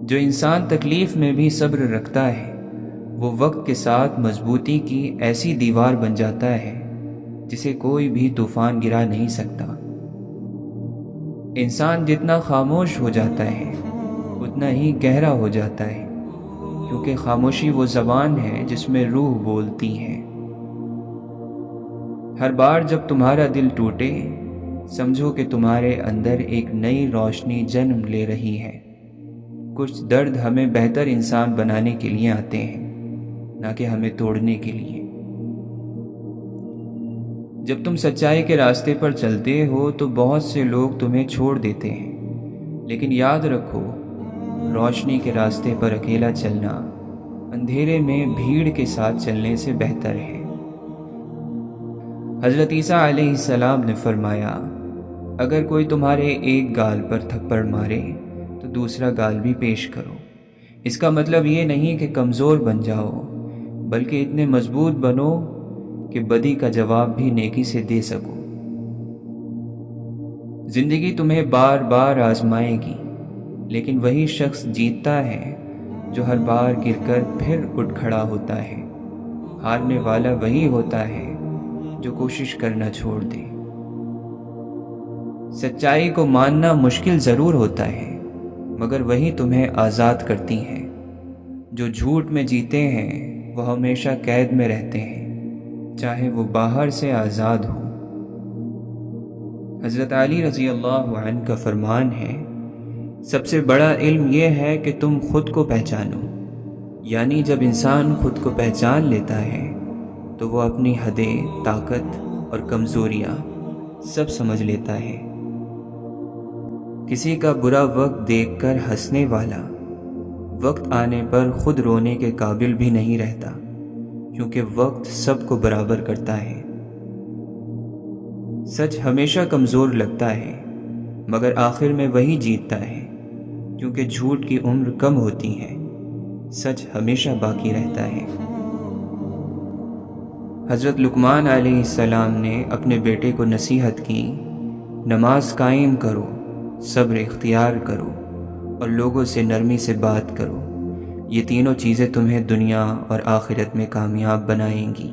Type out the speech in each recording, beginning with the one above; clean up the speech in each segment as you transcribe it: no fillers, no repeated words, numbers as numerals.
جو انسان تکلیف میں بھی صبر رکھتا ہے وہ وقت کے ساتھ مضبوطی کی ایسی دیوار بن جاتا ہے جسے کوئی بھی طوفان گرا نہیں سکتا۔ انسان جتنا خاموش ہو جاتا ہے اتنا ہی گہرا ہو جاتا ہے، کیونکہ خاموشی وہ زبان ہے جس میں روح بولتی ہے۔ ہر بار جب تمہارا دل ٹوٹے سمجھو کہ تمہارے اندر ایک نئی روشنی جنم لے رہی ہے۔ کچھ درد ہمیں بہتر انسان بنانے کے لیے آتے ہیں، نہ کہ ہمیں توڑنے کے لیے۔ جب تم سچائی کے راستے پر چلتے ہو تو بہت سے لوگ تمہیں چھوڑ دیتے ہیں، لیکن یاد رکھو روشنی کے راستے پر اکیلا چلنا اندھیرے میں بھیڑ کے ساتھ چلنے سے بہتر ہے۔ حضرت عیسیٰ علیہ السلام نے فرمایا، اگر کوئی تمہارے ایک گال پر تھپڑ مارے تو دوسرا گال بھی پیش کرو۔ اس کا مطلب یہ نہیں کہ کمزور بن جاؤ، بلکہ اتنے مضبوط بنو کہ بدی کا جواب بھی نیکی سے دے سکو۔ زندگی تمہیں بار بار آزمائے گی، لیکن وہی شخص جیتتا ہے جو ہر بار گر کر پھر اٹھ کھڑا ہوتا ہے۔ ہارنے والا وہی ہوتا ہے جو کوشش کرنا چھوڑ دے۔ سچائی کو ماننا مشکل ضرور ہوتا ہے، مگر وہی تمہیں آزاد کرتی ہے۔ جو جھوٹ میں جیتے ہیں وہ ہمیشہ قید میں رہتے ہیں، چاہے وہ باہر سے آزاد ہو۔ حضرت علی رضی اللہ عنہ کا فرمان ہے، سب سے بڑا علم یہ ہے کہ تم خود کو پہچانو، یعنی جب انسان خود کو پہچان لیتا ہے تو وہ اپنی حدیں، طاقت اور کمزوریاں سب سمجھ لیتا ہے۔ کسی کا برا وقت دیکھ کر ہنسنے والا وقت آنے پر خود رونے کے قابل بھی نہیں رہتا، کیونکہ وقت سب کو برابر کرتا ہے۔ سچ ہمیشہ کمزور لگتا ہے، مگر آخر میں وہی جیتتا ہے، کیونکہ جھوٹ کی عمر کم ہوتی ہے، سچ ہمیشہ باقی رہتا ہے۔ حضرت لقمان علیہ السلام نے اپنے بیٹے کو نصیحت کی، نماز قائم کرو، صبر اختیار کرو اور لوگوں سے نرمی سے بات کرو۔ یہ تینوں چیزیں تمہیں دنیا اور آخرت میں کامیاب بنائیں گی۔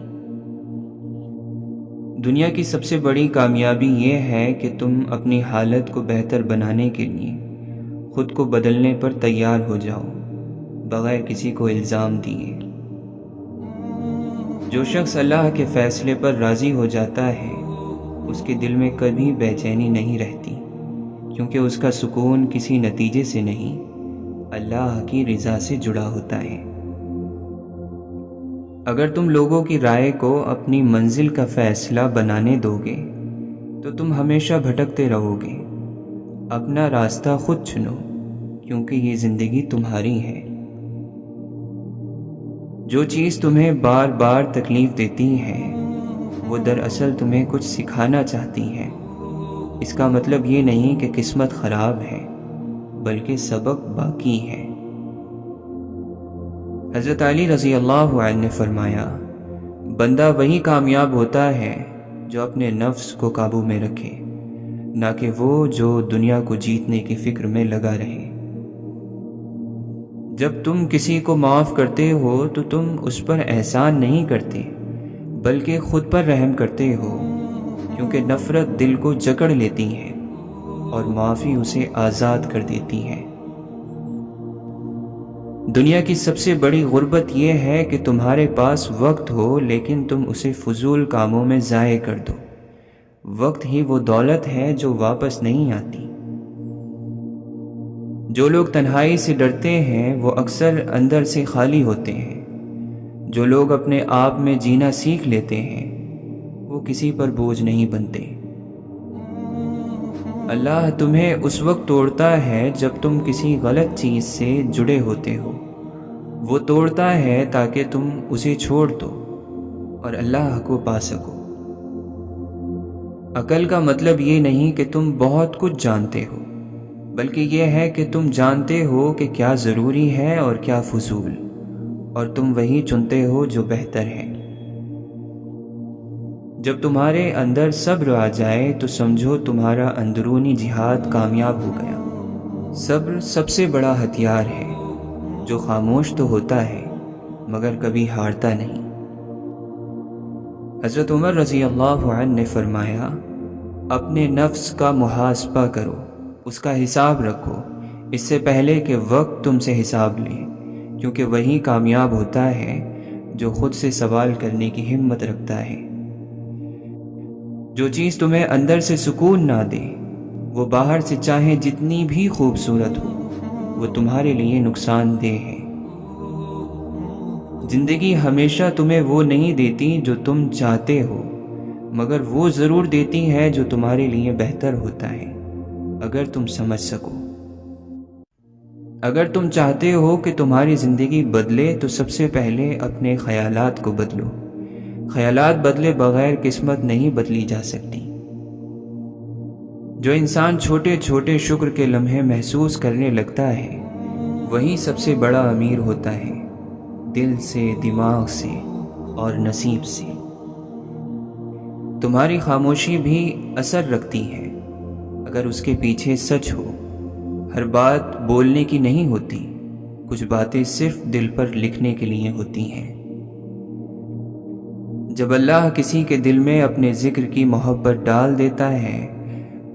دنیا کی سب سے بڑی کامیابی یہ ہے کہ تم اپنی حالت کو بہتر بنانے کے لیے خود کو بدلنے پر تیار ہو جاؤ، بغیر کسی کو الزام دیے۔ جو شخص اللہ کے فیصلے پر راضی ہو جاتا ہے اس کے دل میں کبھی بے چینی نہیں رہتی، کیونکہ اس کا سکون کسی نتیجے سے نہیں، اللہ کی رضا سے جڑا ہوتا ہے۔ اگر تم لوگوں کی رائے کو اپنی منزل کا فیصلہ بنانے دو گے تو تم ہمیشہ بھٹکتے رہو گے۔ اپنا راستہ خود چنو، کیونکہ یہ زندگی تمہاری ہے۔ جو چیز تمہیں بار بار تکلیف دیتی ہے وہ دراصل تمہیں کچھ سکھانا چاہتی ہے۔ اس کا مطلب یہ نہیں کہ قسمت خراب ہے، بلکہ سبق باقی ہے۔ حضرت علی رضی اللہ عنہ نے فرمایا، بندہ وہی کامیاب ہوتا ہے جو اپنے نفس کو قابو میں رکھے، نہ کہ وہ جو دنیا کو جیتنے کی فکر میں لگا رہے۔ جب تم کسی کو معاف کرتے ہو تو تم اس پر احسان نہیں کرتے، بلکہ خود پر رحم کرتے ہو، کیونکہ نفرت دل کو جکڑ لیتی ہے اور معافی اسے آزاد کر دیتی ہے۔ دنیا کی سب سے بڑی غربت یہ ہے کہ تمہارے پاس وقت ہو لیکن تم اسے فضول کاموں میں ضائع کر دو۔ وقت ہی وہ دولت ہے جو واپس نہیں آتی۔ جو لوگ تنہائی سے ڈرتے ہیں وہ اکثر اندر سے خالی ہوتے ہیں۔ جو لوگ اپنے آپ میں جینا سیکھ لیتے ہیں وہ کسی پر بوجھ نہیں بنتے۔ اللہ تمہیں اس وقت توڑتا ہے جب تم کسی غلط چیز سے جڑے ہوتے ہو۔ وہ توڑتا ہے تاکہ تم اسے چھوڑ دو اور اللہ کو پا سکو۔ عقل کا مطلب یہ نہیں کہ تم بہت کچھ جانتے ہو، بلکہ یہ ہے کہ تم جانتے ہو کہ کیا ضروری ہے اور کیا فضول، اور تم وہی چنتے ہو جو بہتر ہے۔ جب تمہارے اندر صبر آ جائے تو سمجھو تمہارا اندرونی جہاد کامیاب ہو گیا، صبر سب سے بڑا ہتھیار ہے جو خاموش تو ہوتا ہے مگر کبھی ہارتا نہیں۔ حضرت عمر رضی اللہ عنہ نے فرمایا، اپنے نفس کا محاسبہ کرو، اس کا حساب رکھو اس سے پہلے کہ وقت تم سے حساب لے، کیونکہ وہی کامیاب ہوتا ہے جو خود سے سوال کرنے کی ہمت رکھتا ہے۔ جو چیز تمہیں اندر سے سکون نہ دے وہ باہر سے چاہے جتنی بھی خوبصورت ہو وہ تمہارے لیے نقصان دہ ہے۔ زندگی ہمیشہ تمہیں وہ نہیں دیتی جو تم چاہتے ہو، مگر وہ ضرور دیتی ہے جو تمہارے لیے بہتر ہوتا ہے، اگر تم سمجھ سکو۔ اگر تم چاہتے ہو کہ تمہاری زندگی بدلے تو سب سے پہلے اپنے خیالات کو بدلو۔ خیالات بدلے بغیر قسمت نہیں بدلی جا سکتی۔ جو انسان چھوٹے چھوٹے شکر کے لمحے محسوس کرنے لگتا ہے وہی سب سے بڑا امیر ہوتا ہے، دل سے، دماغ سے اور نصیب سے۔ تمہاری خاموشی بھی اثر رکھتی ہے اگر اس کے پیچھے سچ ہو۔ ہر بات بولنے کی نہیں ہوتی، کچھ باتیں صرف دل پر لکھنے کے لیے ہوتی ہیں۔ جب اللہ کسی کے دل میں اپنے ذکر کی محبت ڈال دیتا ہے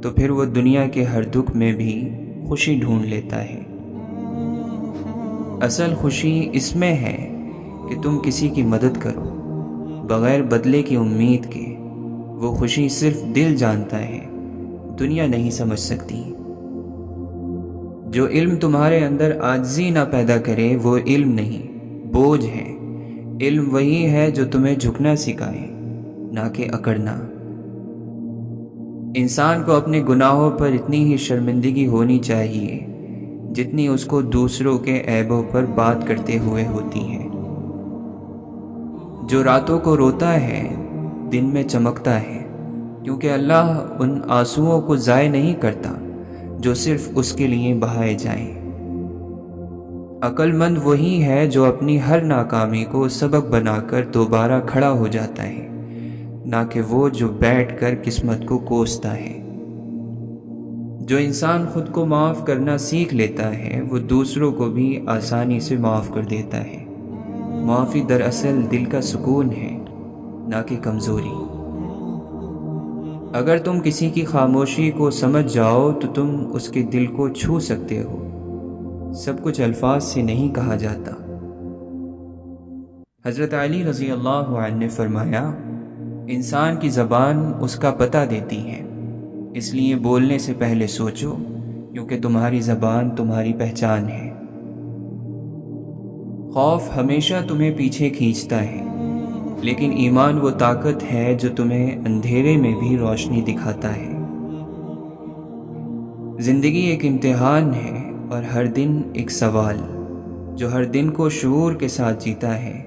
تو پھر وہ دنیا کے ہر دکھ میں بھی خوشی ڈھونڈ لیتا ہے۔ اصل خوشی اس میں ہے کہ تم کسی کی مدد کرو بغیر بدلے کی امید کے۔ وہ خوشی صرف دل جانتا ہے، دنیا نہیں سمجھ سکتی۔ جو علم تمہارے اندر عاجزی نہ پیدا کرے وہ علم نہیں، بوجھ ہے۔ علم وہی ہے جو تمہیں جھکنا سکھائے، نہ کہ اکڑنا۔ انسان کو اپنے گناہوں پر اتنی ہی شرمندگی ہونی چاہیے جتنی اس کو دوسروں کے عیبوں پر بات کرتے ہوئے ہوتی ہے۔ جو راتوں کو روتا ہے دن میں چمکتا ہے، کیونکہ اللہ ان آنسوؤں کو ضائع نہیں کرتا جو صرف اس کے لیے بہائے جائیں۔ عقل مند وہی ہے جو اپنی ہر ناکامی کو سبق بنا کر دوبارہ کھڑا ہو جاتا ہے، نہ کہ وہ جو بیٹھ کر قسمت کو کوستا ہے۔ جو انسان خود کو معاف کرنا سیکھ لیتا ہے وہ دوسروں کو بھی آسانی سے معاف کر دیتا ہے۔ معافی دراصل دل کا سکون ہے، نہ کہ کمزوری۔ اگر تم کسی کی خاموشی کو سمجھ جاؤ تو تم اس کے دل کو چھو سکتے ہو۔ سب کچھ الفاظ سے نہیں کہا جاتا۔ حضرت علی رضی اللہ عنہ نے فرمایا، انسان کی زبان اس کا پتہ دیتی ہے، اس لیے بولنے سے پہلے سوچو، کیونکہ تمہاری زبان تمہاری پہچان ہے۔ خوف ہمیشہ تمہیں پیچھے کھینچتا ہے، لیکن ایمان وہ طاقت ہے جو تمہیں اندھیرے میں بھی روشنی دکھاتا ہے۔ زندگی ایک امتحان ہے اور ہر دن ایک سوال۔ جو ہر دن کو شعور کے ساتھ جیتا ہے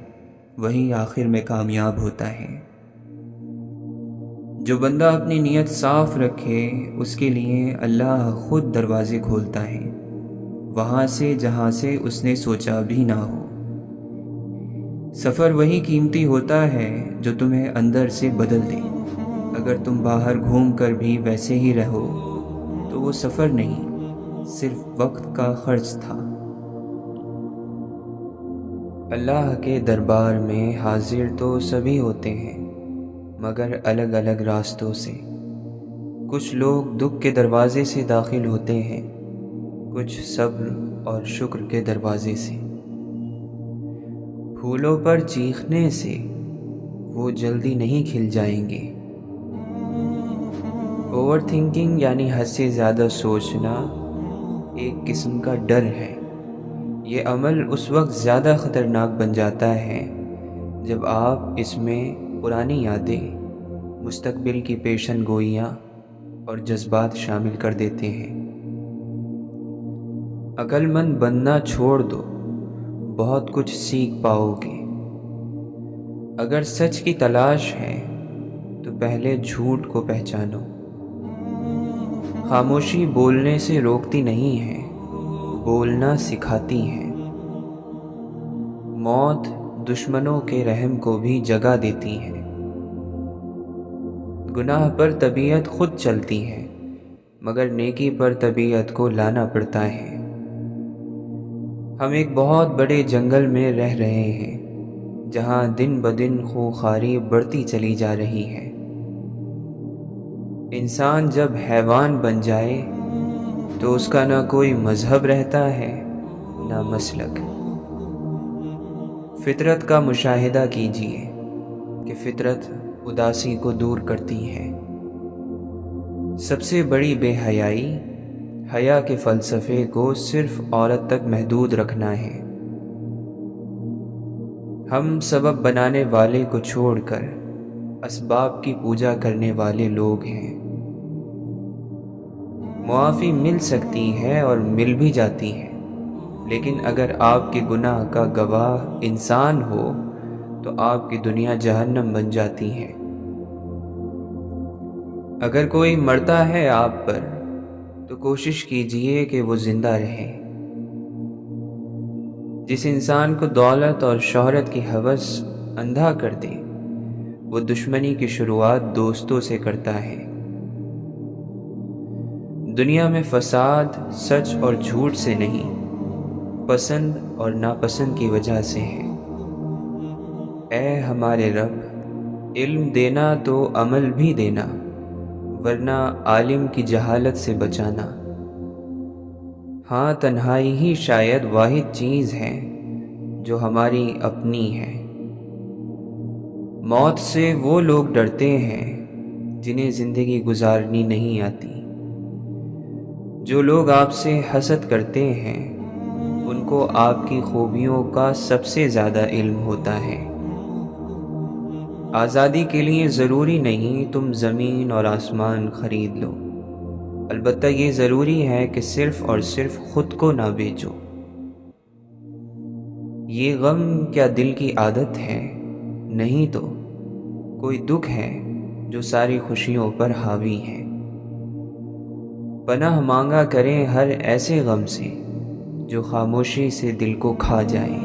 وہی آخر میں کامیاب ہوتا ہے۔ جو بندہ اپنی نیت صاف رکھے اس کے لیے اللہ خود دروازے کھولتا ہے، وہاں سے جہاں سے اس نے سوچا بھی نہ ہو۔ سفر وہی قیمتی ہوتا ہے جو تمہیں اندر سے بدل دے۔ اگر تم باہر گھوم کر بھی ویسے ہی رہو تو وہ سفر نہیں، صرف وقت کا خرچ تھا۔ اللہ کے دربار میں حاضر تو سبھی ہوتے ہیں، مگر الگ الگ راستوں سے۔ کچھ لوگ دکھ کے دروازے سے داخل ہوتے ہیں، کچھ صبر اور شکر کے دروازے سے۔ پھولوں پر چیخنے سے وہ جلدی نہیں کھل جائیں گے۔ اوور تھنکنگ یعنی حد سے زیادہ سوچنا ایک قسم کا ڈر ہے۔ یہ عمل اس وقت زیادہ خطرناک بن جاتا ہے جب آپ اس میں پرانی یادیں، مستقبل کی پیشن گوئیاں اور جذبات شامل کر دیتے ہیں۔ عقل مند بننا چھوڑ دو، بہت کچھ سیکھ پاؤ گے۔ اگر سچ کی تلاش ہے تو پہلے جھوٹ کو پہچانو۔ خاموشی بولنے سے روکتی نہیں ہے، بولنا سکھاتی ہے۔ موت دشمنوں کے رحم کو بھی جگہ دیتی ہے۔ گناہ پر طبیعت خود چلتی ہے، مگر نیکی پر طبیعت کو لانا پڑتا ہے۔ ہم ایک بہت بڑے جنگل میں رہ رہے ہیں جہاں دن بدن خوخاری بڑھتی چلی جا رہی ہے۔ انسان جب حیوان بن جائے تو اس کا نہ کوئی مذہب رہتا ہے نہ مسلک۔ فطرت کا مشاہدہ کیجیے کہ فطرت اداسی کو دور کرتی ہے۔ سب سے بڑی بے حیائی حیا کے فلسفے کو صرف عورت تک محدود رکھنا ہے۔ ہم سبب بنانے والے کو چھوڑ کر اسباب کی پوجا کرنے والے لوگ ہیں۔ معافی مل سکتی ہے اور مل بھی جاتی ہے، لیکن اگر آپ کے گناہ کا گواہ انسان ہو تو آپ کی دنیا جہنم بن جاتی ہے۔ اگر کوئی مرتا ہے آپ پر تو کوشش کیجئے کہ وہ زندہ رہے۔ جس انسان کو دولت اور شہرت کی ہوس اندھا کر دے وہ دشمنی کی شروعات دوستوں سے کرتا ہے۔ دنیا میں فساد سچ اور جھوٹ سے نہیں، پسند اور ناپسند کی وجہ سے ہے۔ اے ہمارے رب، علم دینا تو عمل بھی دینا، ورنہ عالم کی جہالت سے بچانا۔ ہاں، تنہائی ہی شاید واحد چیز ہے جو ہماری اپنی ہے۔ موت سے وہ لوگ ڈرتے ہیں جنہیں زندگی گزارنی نہیں آتی۔ جو لوگ آپ سے حسد کرتے ہیں ان کو آپ کی خوبیوں کا سب سے زیادہ علم ہوتا ہے۔ آزادی کے لیے ضروری نہیں تم زمین اور آسمان خرید لو، البتہ یہ ضروری ہے کہ صرف اور صرف خود کو نہ بیچو۔ یہ غم کیا دل کی عادت ہے؟ نہیں تو کوئی دکھ ہے جو ساری خوشیوں پر حاوی ہے۔ پناہ مانگا کریں ہر ایسے غم سے جو خاموشی سے دل کو کھا جائے۔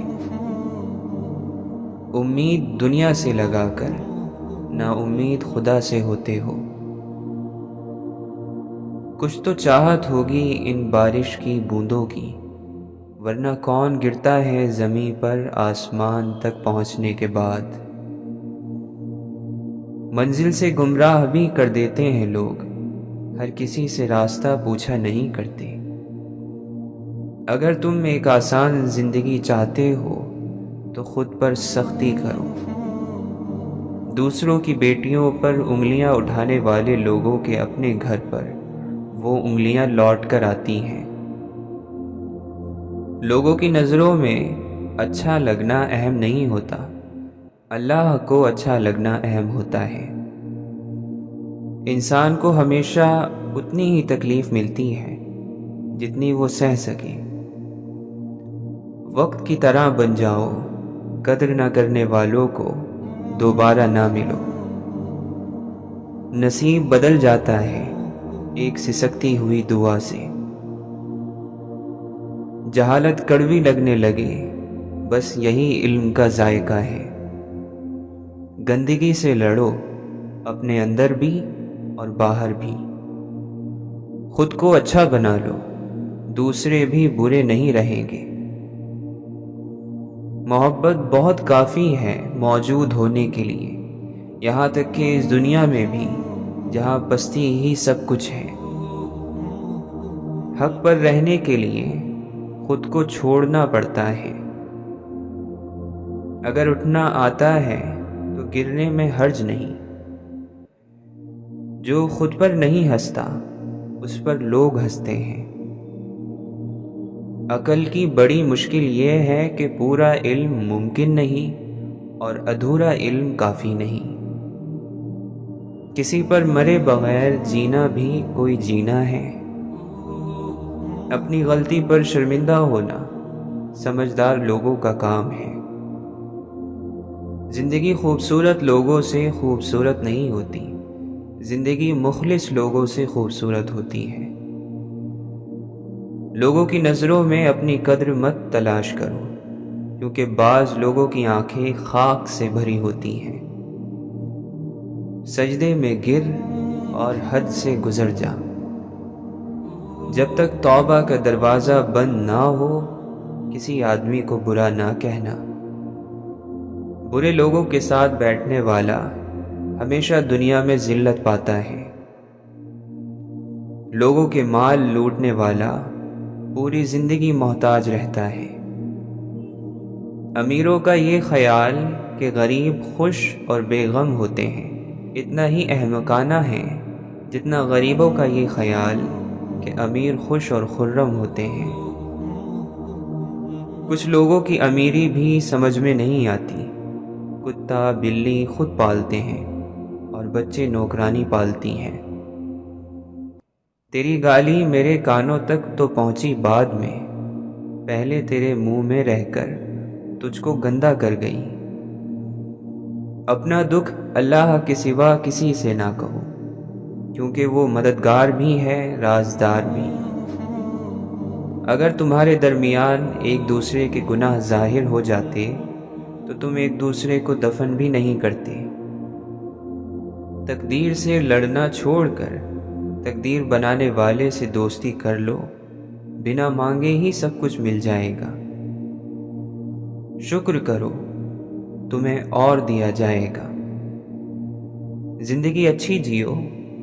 امید دنیا سے لگا کر نا امید خدا سے ہوتے ہو۔ کچھ تو چاہت ہوگی ان بارش کی بوندوں کی، ورنہ کون گرتا ہے زمیں پر آسمان تک پہنچنے کے بعد۔ منزل سے گمراہ بھی کر دیتے ہیں لوگ، ہر کسی سے راستہ پوچھا نہیں کرتے۔ اگر تم ایک آسان زندگی چاہتے ہو تو خود پر سختی کرو۔ دوسروں کی بیٹیوں پر انگلیاں اٹھانے والے لوگوں کے اپنے گھر پر وہ انگلیاں لوٹ کر آتی ہیں۔ لوگوں کی نظروں میں اچھا لگنا اہم نہیں ہوتا، اللہ کو اچھا لگنا اہم ہوتا ہے۔ انسان کو ہمیشہ اتنی ہی تکلیف ملتی ہے جتنی وہ سہ سکے۔ وقت کی طرح بن جاؤ، قدر نہ کرنے والوں کو دوبارہ نہ ملو۔ نصیب بدل جاتا ہے ایک سسکتی ہوئی دعا سے۔ جہالت کڑوی لگنے لگے بس یہی علم کا ذائقہ ہے۔ گندگی سے لڑو، اپنے اندر بھی اور باہر بھی۔ خود کو اچھا بنا لو، دوسرے بھی برے نہیں رہیں گے۔ محبت بہت کافی ہے موجود ہونے کے لیے، یہاں تک کہ اس دنیا میں بھی جہاں پستی ہی سب کچھ ہے۔ حق پر رہنے کے لیے خود کو چھوڑنا پڑتا ہے۔ اگر اٹھنا آتا ہے تو گرنے میں حرج نہیں۔ جو خود پر نہیں ہنستا اس پر لوگ ہنستے ہیں۔ عقل کی بڑی مشکل یہ ہے کہ پورا علم ممکن نہیں اور ادھورا علم کافی نہیں۔ کسی پر مرے بغیر جینا بھی کوئی جینا ہے۔ اپنی غلطی پر شرمندہ ہونا سمجھدار لوگوں کا کام ہے۔ زندگی خوبصورت لوگوں سے خوبصورت نہیں ہوتی، زندگی مخلص لوگوں سے خوبصورت ہوتی ہے۔ لوگوں کی نظروں میں اپنی قدر مت تلاش کرو، کیونکہ بعض لوگوں کی آنکھیں خاک سے بھری ہوتی ہیں۔ سجدے میں گر اور حد سے گزر جا۔ جب تک توبہ کا دروازہ بند نہ ہو کسی آدمی کو برا نہ کہنا۔ برے لوگوں کے ساتھ بیٹھنے والا ہمیشہ دنیا میں ذلت پاتا ہے۔ لوگوں کے مال لوٹنے والا پوری زندگی محتاج رہتا ہے۔ امیروں کا یہ خیال کہ غریب خوش اور بے غم ہوتے ہیں اتنا ہی احمقانہ ہے جتنا غریبوں کا یہ خیال کہ امیر خوش اور خرم ہوتے ہیں۔ کچھ لوگوں کی امیری بھی سمجھ میں نہیں آتی۔ کتا بلی خود پالتے ہیں اور بچے نوکرانی پالتی ہیں۔ تیری گالی میرے کانوں تک تو پہنچی بعد میں، پہلے تیرے منہ میں رہ کر تجھ کو گندا کر گئی۔ اپنا دکھ اللہ کے سوا کسی سے نہ کہو، کیونکہ وہ مددگار بھی ہے رازدار بھی۔ اگر تمہارے درمیان ایک دوسرے کے گناہ ظاہر ہو جاتے تو تم ایک دوسرے کو دفن بھی نہیں کرتے۔ تقدیر سے لڑنا چھوڑ کر تقدیر بنانے والے سے دوستی کر لو، بنا مانگے ہی سب کچھ مل جائے گا۔ شکر کرو تمہیں اور دیا جائے گا۔ زندگی اچھی جیو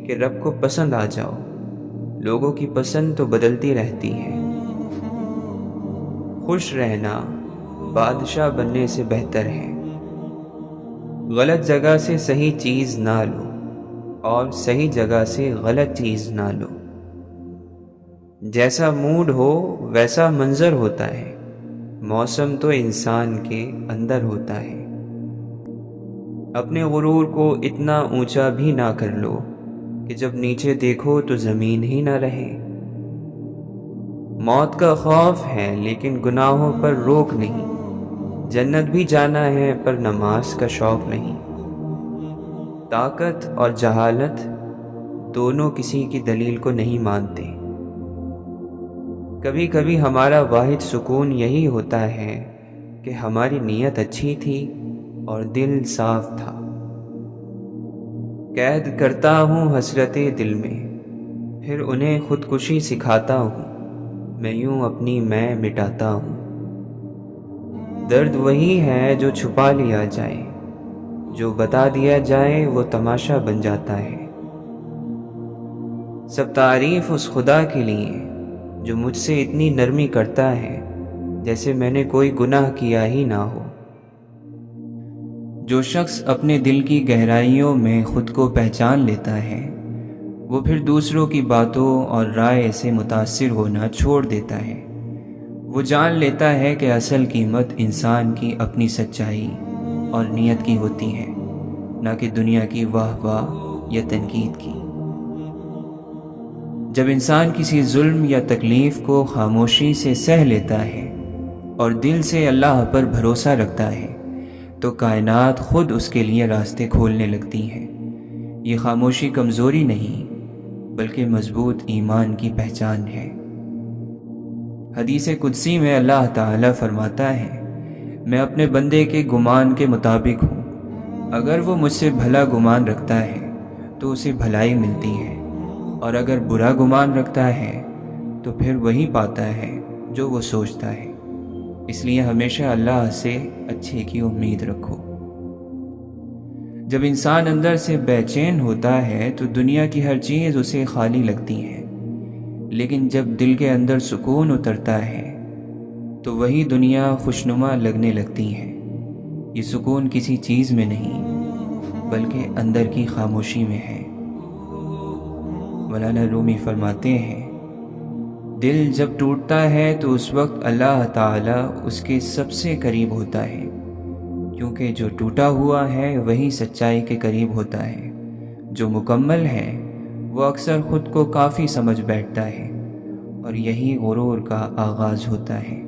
کہ رب کو پسند آ جاؤ، لوگوں کی پسند تو بدلتی رہتی ہے۔ خوش رہنا بادشاہ بننے سے بہتر ہے۔ غلط جگہ سے صحیح چیز نہ لو اور صحیح جگہ سے غلط چیز نہ لو۔ جیسا موڈ ہو ویسا منظر ہوتا ہے، موسم تو انسان کے اندر ہوتا ہے۔ اپنے غرور کو اتنا اونچا بھی نہ کر لو کہ جب نیچے دیکھو تو زمین ہی نہ رہے۔ موت کا خوف ہے لیکن گناہوں پر روک نہیں۔ جنت بھی جانا ہے پر نماز کا شوق نہیں۔ طاقت اور جہالت دونوں کسی کی دلیل کو نہیں مانتے۔ کبھی کبھی ہمارا واحد سکون یہی ہوتا ہے کہ ہماری نیت اچھی تھی اور دل صاف تھا۔ قید کرتا ہوں حسرتیں دل میں، پھر انہیں خودکشی سکھاتا ہوں، میں یوں اپنی میں مٹاتا ہوں۔ درد وہی ہے جو چھپا لیا جائے، جو بتا دیا جائے وہ تماشا بن جاتا ہے۔ سب تعریف اس خدا کے لیے جو مجھ سے اتنی نرمی کرتا ہے جیسے میں نے کوئی گناہ کیا ہی نہ ہو۔ جو شخص اپنے دل کی گہرائیوں میں خود کو پہچان لیتا ہے وہ پھر دوسروں کی باتوں اور رائے سے متاثر ہونا چھوڑ دیتا ہے۔ وہ جان لیتا ہے کہ اصل قیمت انسان کی اپنی سچائی اور نیت کی ہوتی ہے، نہ کہ دنیا کی واہ واہ یا تنقید کی۔ جب انسان کسی ظلم یا تکلیف کو خاموشی سے سہ لیتا ہے اور دل سے اللہ پر بھروسہ رکھتا ہے تو کائنات خود اس کے لیے راستے کھولنے لگتی ہیں۔ یہ خاموشی کمزوری نہیں بلکہ مضبوط ایمان کی پہچان ہے۔ حدیث قدسی میں اللہ تعالیٰ فرماتا ہے، میں اپنے بندے کے گمان کے مطابق ہوں، اگر وہ مجھ سے بھلا گمان رکھتا ہے تو اسے بھلائی ملتی ہے، اور اگر برا گمان رکھتا ہے تو پھر وہی پاتا ہے جو وہ سوچتا ہے۔ اس لیے ہمیشہ اللہ سے اچھے کی امید رکھو۔ جب انسان اندر سے بے چین ہوتا ہے تو دنیا کی ہر چیز اسے خالی لگتی ہے، لیکن جب دل کے اندر سکون اترتا ہے تو وہی دنیا خوشنما لگنے لگتی ہے۔ یہ سکون کسی چیز میں نہیں بلکہ اندر کی خاموشی میں ہے۔ مولانا رومی فرماتے ہیں، دل جب ٹوٹتا ہے تو اس وقت اللہ تعالیٰ اس کے سب سے قریب ہوتا ہے، کیونکہ جو ٹوٹا ہوا ہے وہی سچائی کے قریب ہوتا ہے۔ جو مکمل ہے وہ اکثر خود کو کافی سمجھ بیٹھتا ہے، اور یہی غرور کا آغاز ہوتا ہے۔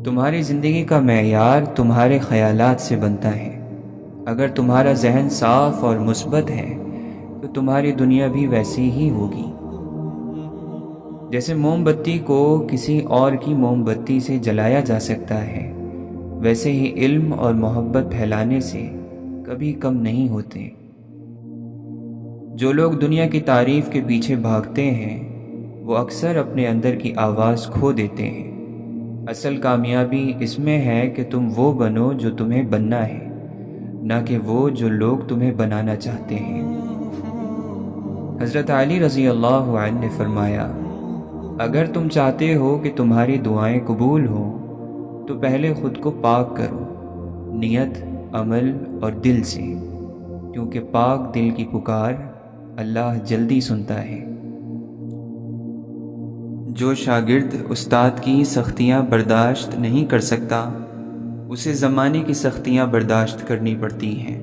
تمہاری زندگی کا معیار تمہارے خیالات سے بنتا ہے۔ اگر تمہارا ذہن صاف اور مثبت ہے تو تمہاری دنیا بھی ویسی ہی ہوگی۔ جیسے موم بتی کو کسی اور کی موم بتی سے جلایا جا سکتا ہے، ویسے ہی علم اور محبت پھیلانے سے کبھی کم نہیں ہوتے۔ جو لوگ دنیا کی تعریف کے پیچھے بھاگتے ہیں وہ اکثر اپنے اندر کی آواز کھو دیتے ہیں۔ اصل کامیابی اس میں ہے کہ تم وہ بنو جو تمہیں بننا ہے، نہ کہ وہ جو لوگ تمہیں بنانا چاہتے ہیں۔ حضرت علی رضی اللہ عنہ نے فرمایا، اگر تم چاہتے ہو کہ تمہاری دعائیں قبول ہوں تو پہلے خود کو پاک کرو، نیت، عمل اور دل سے، کیونکہ پاک دل کی پکار اللہ جلدی سنتا ہے۔ جو شاگرد استاد کی سختیاں برداشت نہیں کر سکتا، اسے زمانے کی سختیاں برداشت کرنی پڑتی ہیں۔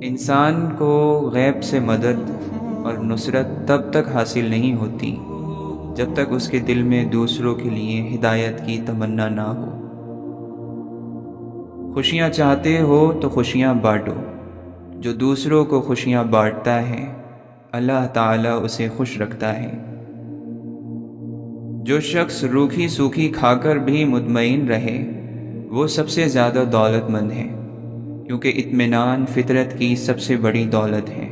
انسان کو غیب سے مدد اور نصرت تب تک حاصل نہیں ہوتی جب تک اس کے دل میں دوسروں کے لیے ہدایت کی تمنا نہ ہو۔ خوشیاں چاہتے ہو تو خوشیاں بانٹو۔ جو دوسروں کو خوشیاں بانٹتا ہے، اللہ تعالیٰ اسے خوش رکھتا ہے۔ جو شخص روکھی سوکھی کھا کر بھی مطمئن رہے، وہ سب سے زیادہ دولت مند ہے، کیونکہ اطمینان فطرت کی سب سے بڑی دولت ہے۔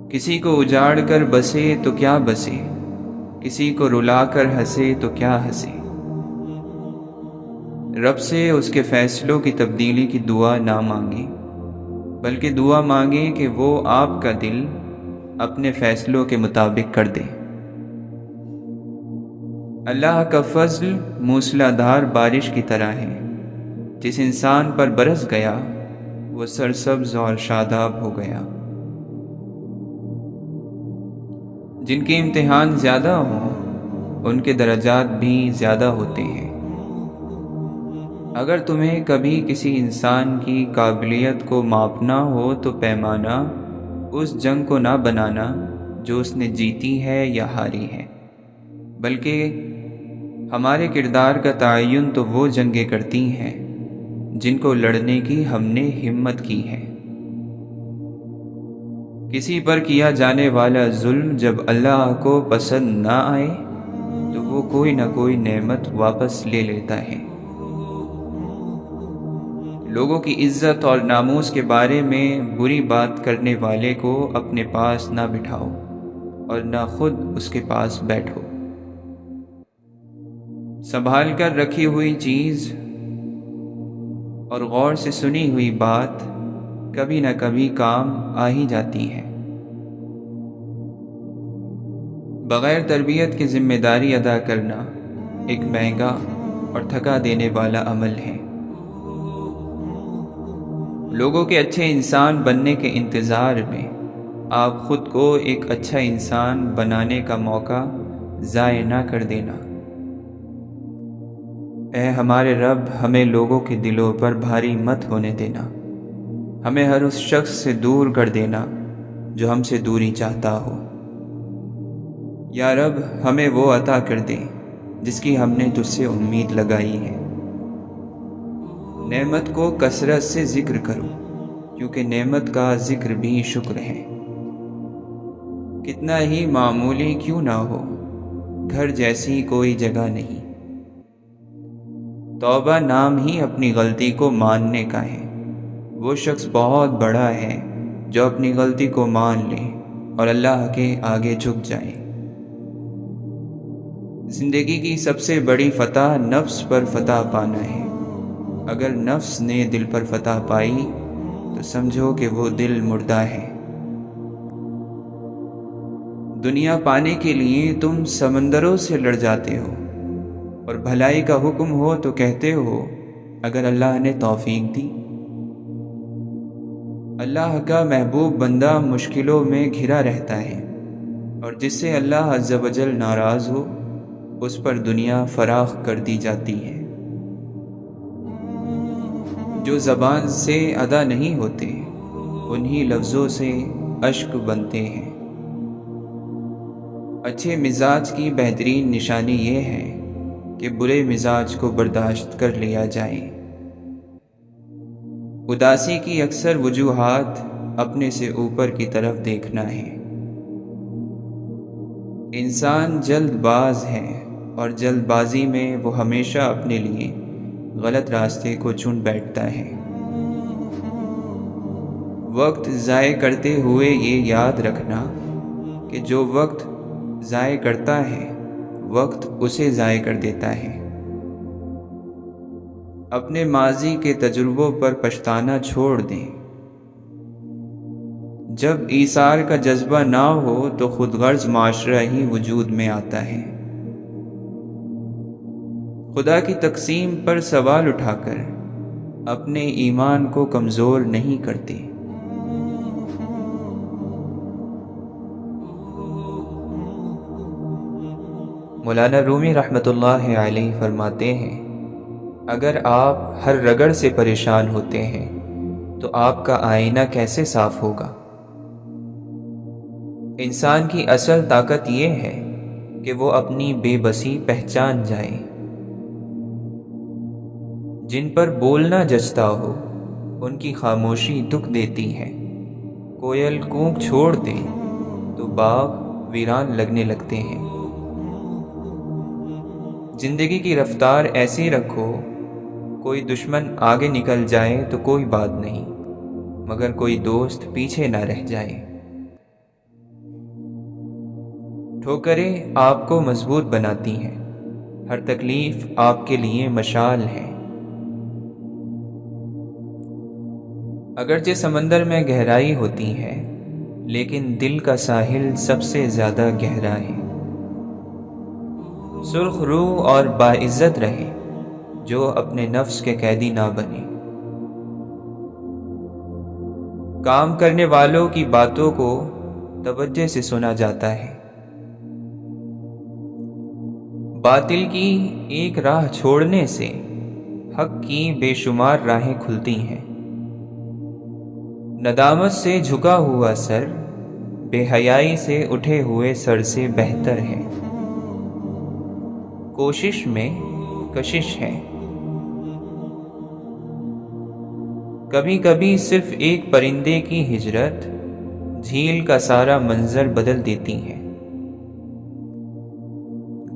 کسی کو اجاڑ کر بسے تو کیا بسے، کسی کو رلا کر ہنسے تو کیا ہنسے۔ رب سے اس کے فیصلوں کی تبدیلی کی دعا نہ مانگے، بلکہ دعا مانگے کہ وہ آپ کا دل اپنے فیصلوں کے مطابق کر دے۔ اللہ کا فضل موسلا دھار بارش کی طرح ہے، جس انسان پر برس گیا وہ سرسبز اور شاداب ہو گیا۔ جن کے امتحان زیادہ ہوں ان کے درجات بھی زیادہ ہوتے ہیں۔ اگر تمہیں کبھی کسی انسان کی قابلیت کو ماپنا ہو تو پیمانہ اس جنگ کو نہ بنانا جو اس نے جیتی ہے یا ہاری ہے، بلکہ ہمارے کردار کا تعین تو وہ جنگیں کرتی ہیں جن کو لڑنے کی ہم نے ہمت کی ہے۔ کسی پر کیا جانے والا ظلم جب اللہ کو پسند نہ آئے تو وہ کوئی نہ کوئی نعمت واپس لے لیتا ہے۔ لوگوں کی عزت اور ناموس کے بارے میں بری بات کرنے والے کو اپنے پاس نہ بٹھاؤ اور نہ خود اس کے پاس بیٹھو۔ سنبھال کر رکھی ہوئی چیز اور غور سے سنی ہوئی بات کبھی نہ کبھی کام آ ہی جاتی ہے۔ بغیر تربیت کی ذمہ داری ادا کرنا ایک مہنگا اور تھکا دینے والا عمل ہے۔ لوگوں کے اچھے انسان بننے کے انتظار میں آپ خود کو ایک اچھا انسان بنانے کا موقع ضائع نہ کر دینا۔ اے ہمارے رب، ہمیں لوگوں کے دلوں پر بھاری مت ہونے دینا، ہمیں ہر اس شخص سے دور کر دینا جو ہم سے دوری چاہتا ہو۔ یا رب، ہمیں وہ عطا کر دے جس کی ہم نے تجھ سے امید لگائی ہے۔ نعمت کو کثرت سے ذکر کرو، کیونکہ نعمت کا ذکر بھی شکر ہے۔ کتنا ہی معمولی کیوں نہ ہو، گھر جیسی کوئی جگہ نہیں۔ توبہ نام ہی اپنی غلطی کو ماننے کا ہے۔ وہ شخص بہت بڑا ہے جو اپنی غلطی کو مان لے اور اللہ کے آگے جھک جائے۔ زندگی کی سب سے بڑی فتح نفس پر فتح پانا ہے۔ اگر نفس نے دل پر فتح پائی تو سمجھو کہ وہ دل مردہ ہے۔ دنیا پانے کے لیے تم سمندروں سے لڑ جاتے ہو، اور بھلائی کا حکم ہو تو کہتے ہو اگر اللہ نے توفیق دی۔ اللہ کا محبوب بندہ مشکلوں میں گھرا رہتا ہے، اور جس سے اللہ عز و جل ناراض ہو اس پر دنیا فراخ کر دی جاتی ہے۔ جو زبان سے ادا نہیں ہوتے انہی لفظوں سے اشک بنتے ہیں۔ اچھے مزاج کی بہترین نشانی یہ ہے کہ برے مزاج کو برداشت کر لیا جائے۔ اداسی کی اکثر وجوہات اپنے سے اوپر کی طرف دیکھنا ہے۔ انسان جلد باز ہے اور جلد بازی میں وہ ہمیشہ اپنے لیے غلط راستے کو چن بیٹھتا ہے۔ وقت ضائع کرتے ہوئے یہ یاد رکھنا کہ جو وقت ضائع کرتا ہے وقت اسے ضائع کر دیتا ہے۔ اپنے ماضی کے تجربوں پر پچھتانا چھوڑ دیں۔ جب ایثار کا جذبہ نہ ہو تو خود غرض معاشرہ ہی وجود میں آتا ہے۔ خدا کی تقسیم پر سوال اٹھا کر اپنے ایمان کو کمزور نہیں کرتے۔ مولانا رومی رحمۃ اللہ علیہ فرماتے ہیں، اگر آپ ہر رگڑ سے پریشان ہوتے ہیں تو آپ کا آئینہ کیسے صاف ہوگا؟ انسان کی اصل طاقت یہ ہے کہ وہ اپنی بے بسی پہچان جائے۔ جن پر بولنا جچتا ہو ان کی خاموشی دکھ دیتی ہے۔ کوئل کوک چھوڑ دے تو باغ ویران لگنے لگتے ہیں۔ زندگی کی رفتار ایسی رکھو، کوئی دشمن آگے نکل جائے تو کوئی بات نہیں، مگر کوئی دوست پیچھے نہ رہ جائے۔ ٹھوکریں آپ کو مضبوط بناتی ہیں، ہر تکلیف آپ کے لیے مشعل ہے۔ اگرچہ سمندر میں گہرائی ہوتی ہے، لیکن دل کا ساحل سب سے زیادہ گہرا ہے۔ سرخ روح اور باعزت رہے جو اپنے نفس کے قیدی نہ بنے۔ کام کرنے والوں کی باتوں کو توجہ سے سنا جاتا ہے۔ باطل کی ایک راہ چھوڑنے سے حق کی بے شمار راہیں کھلتی ہیں۔ ندامت سے جھکا ہوا سر بے حیائی سے اٹھے ہوئے سر سے بہتر ہے۔ کوشش میں کشش ہے۔ کبھی کبھی صرف ایک پرندے کی ہجرت جھیل کا سارا منظر بدل دیتی ہے۔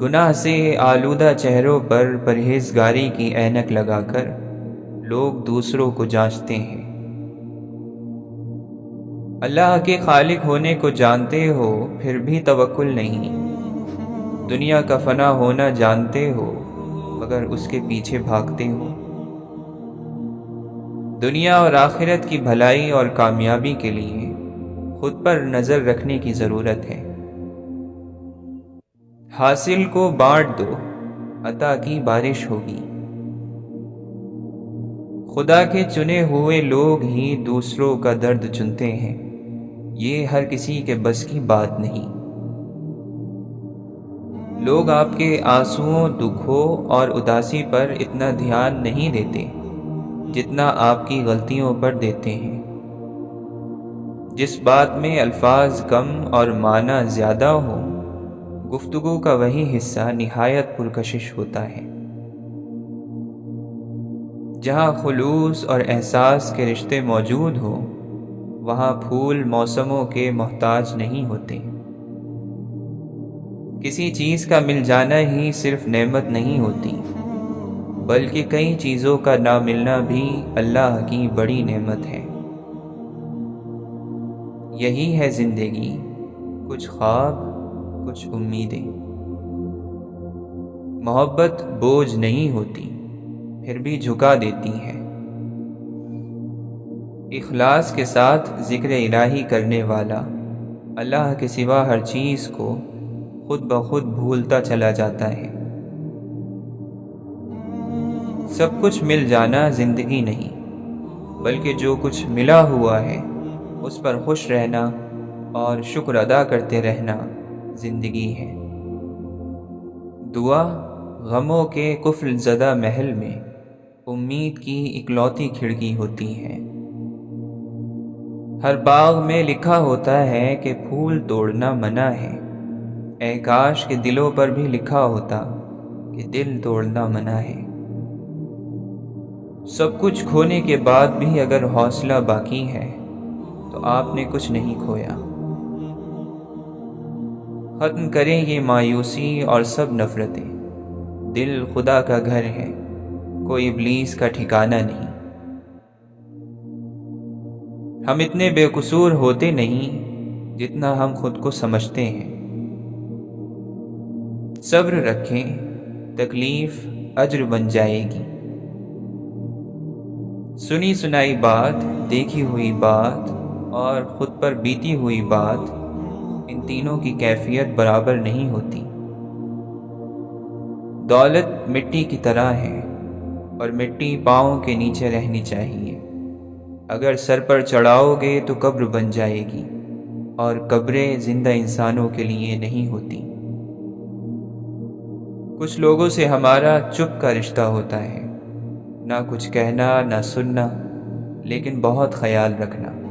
گناہ سے آلودہ چہروں پر پرہیزگاری کی اینک لگا کر لوگ دوسروں کو جانچتے ہیں۔ اللہ کے خالق ہونے کو جانتے ہو پھر بھی توکل نہیں، دنیا کا فنا ہونا جانتے ہو مگر اس کے پیچھے بھاگتے ہو۔ دنیا اور آخرت کی بھلائی اور کامیابی کے لیے خود پر نظر رکھنے کی ضرورت ہے۔ حاصل کو بانٹ دو، عطا کی بارش ہوگی۔ خدا کے چنے ہوئے لوگ ہی دوسروں کا درد چنتے ہیں، یہ ہر کسی کے بس کی بات نہیں۔ لوگ آپ کے آنسوؤں، دکھوں اور اداسی پر اتنا دھیان نہیں دیتے جتنا آپ کی غلطیوں پر دیتے ہیں۔ جس بات میں الفاظ کم اور معنی زیادہ ہو، گفتگو کا وہی حصہ نہایت پرکشش ہوتا ہے۔ جہاں خلوص اور احساس کے رشتے موجود ہو، وہاں پھول موسموں کے محتاج نہیں ہوتے۔ کسی چیز کا مل جانا ہی صرف نعمت نہیں ہوتی، بلکہ کئی چیزوں کا نہ ملنا بھی اللہ کی بڑی نعمت ہے۔ یہی ہے زندگی، کچھ خواب، کچھ امیدیں۔ محبت بوجھ نہیں ہوتی، پھر بھی جھکا دیتی ہے۔ اخلاص کے ساتھ ذکر الہی کرنے والا اللہ کے سوا ہر چیز کو خود بخود بھولتا چلا جاتا ہے۔ سب کچھ مل جانا زندگی نہیں، بلکہ جو کچھ ملا ہوا ہے اس پر خوش رہنا اور شکر ادا کرتے رہنا زندگی ہے۔ دعا غموں کے قفل زدہ محل میں امید کی اکلوتی کھڑکی ہوتی ہے۔ ہر باغ میں لکھا ہوتا ہے کہ پھول توڑنا منع ہے، اے کاش کہ دلوں پر بھی لکھا ہوتا کہ دل توڑنا منع ہے۔ سب کچھ کھونے کے بعد بھی اگر حوصلہ باقی ہے تو آپ نے کچھ نہیں کھویا۔ ختم کریں یہ مایوسی اور سب نفرتیں، دل خدا کا گھر ہے، کوئی ابلیس کا ٹھکانہ نہیں۔ ہم اتنے بے قصور ہوتے نہیں جتنا ہم خود کو سمجھتے ہیں۔ صبر رکھیں، تکلیف اجر بن جائے گی۔ سنی سنائی بات، دیکھی ہوئی بات اور خود پر بیتی ہوئی بات، ان تینوں کی کیفیت برابر نہیں ہوتی۔ دولت مٹی کی طرح ہے اور مٹی پاؤں کے نیچے رہنی چاہیے۔ اگر سر پر چڑھاؤ گے تو قبر بن جائے گی، اور قبریں زندہ انسانوں کے لیے نہیں ہوتی۔ کچھ لوگوں سے ہمارا چپ کا رشتہ ہوتا ہے، نہ کچھ کہنا نہ سننا، لیکن بہت خیال رکھنا۔